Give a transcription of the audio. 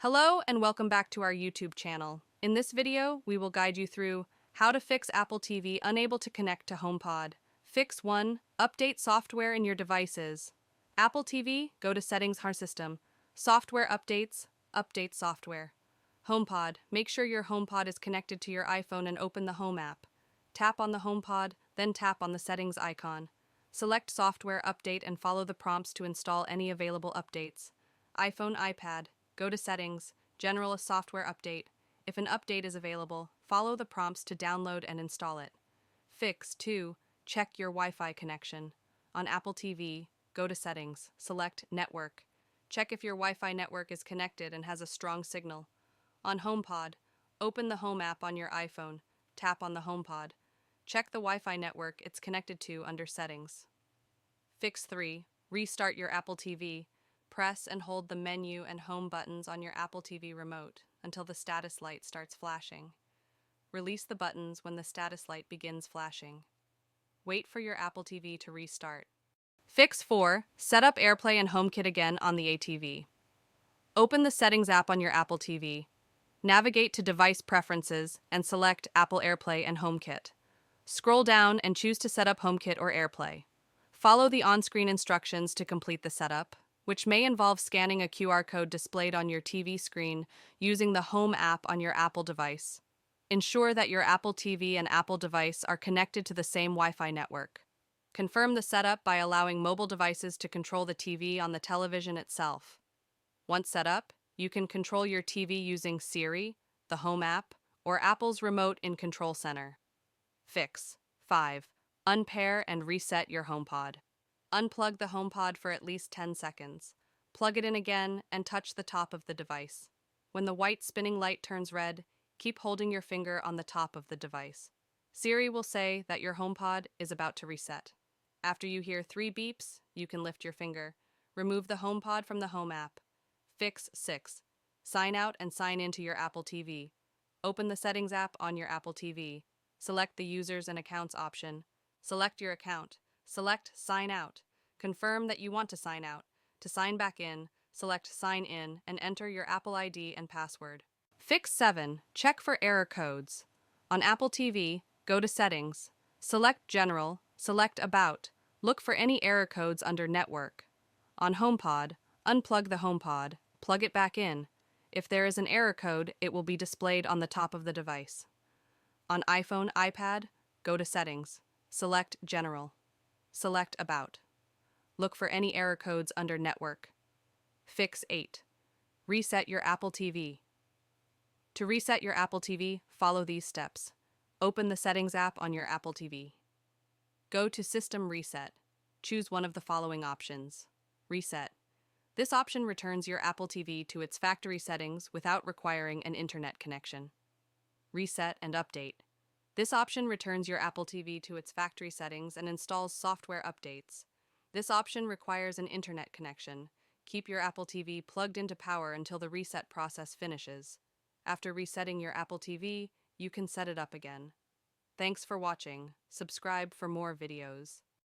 Hello and welcome back to our YouTube channel. In this video, we will guide you through how to fix Apple TV unable to connect to HomePod. Fix 1. Update software in your devices. Apple TV, go to Settings, Hard System. Software updates, update software. HomePod, make sure your HomePod is connected to your iPhone and open the Home app. Tap on the HomePod, then tap on the Settings icon. Select Software Update and follow the prompts to install any available updates. iPhone, iPad, go to Settings, General Software Update. If an update is available, follow the prompts to download and install it. Fix 2. Check your Wi-Fi connection. On Apple TV, go to Settings, select Network. Check if your Wi-Fi network is connected and has a strong signal. On HomePod, open the Home app on your iPhone, tap on the HomePod. Check the Wi-Fi network it's connected to under Settings. Fix 3. Restart your Apple TV. Press and hold the menu and home buttons on your Apple TV remote until the status light starts flashing. Release the buttons when the status light begins flashing. Wait for your Apple TV to restart. Fix 4. Set up AirPlay and HomeKit again on the ATV. Open the Settings app on your Apple TV. Navigate to Device Preferences and select Apple AirPlay and HomeKit. Scroll down and choose to set up HomeKit or AirPlay. Follow the on-screen instructions to complete the setup, which may involve scanning a QR code displayed on your TV screen using the Home app on your Apple device. Ensure that your Apple TV and Apple device are connected to the same Wi-Fi network. Confirm the setup by allowing mobile devices to control the TV on the television itself. Once set up, you can control your TV using Siri, the Home app, or Apple's remote in Control Center. Fix 5. Unpair and reset your HomePod. Unplug the HomePod for at least 10 seconds. Plug it in again and touch the top of the device. When the white spinning light turns red, keep holding your finger on the top of the device. Siri will say that your HomePod is about to reset. After you hear 3 beeps, you can lift your finger. Remove the HomePod from the Home app. Fix 6. Sign out and sign into your Apple TV. Open the Settings app on your Apple TV. Select the Users and Accounts option. Select your account. Select Sign Out. Confirm that you want to sign out. To sign back in, select Sign In and enter your Apple ID and password. Fix 7. Check for error codes. On Apple TV, go to Settings. Select General. Select About. Look for any error codes under Network. On HomePod, unplug the HomePod. Plug it back in. If there is an error code, it will be displayed on the top of the device. On iPhone, iPad, go to Settings. Select General. Select About. Look for any error codes under Network. Fix 8. Reset your Apple TV. To reset your Apple TV, follow these steps. Open the Settings app on your Apple TV. Go to System Reset. Choose one of the following options. Reset. This option returns your Apple TV to its factory settings without requiring an internet connection. Reset and Update. This option returns your Apple TV to its factory settings and installs software updates. This option requires an internet connection. Keep your Apple TV plugged into power until the reset process finishes. After resetting your Apple TV, you can set it up again. Thanks for watching. Subscribe for more videos.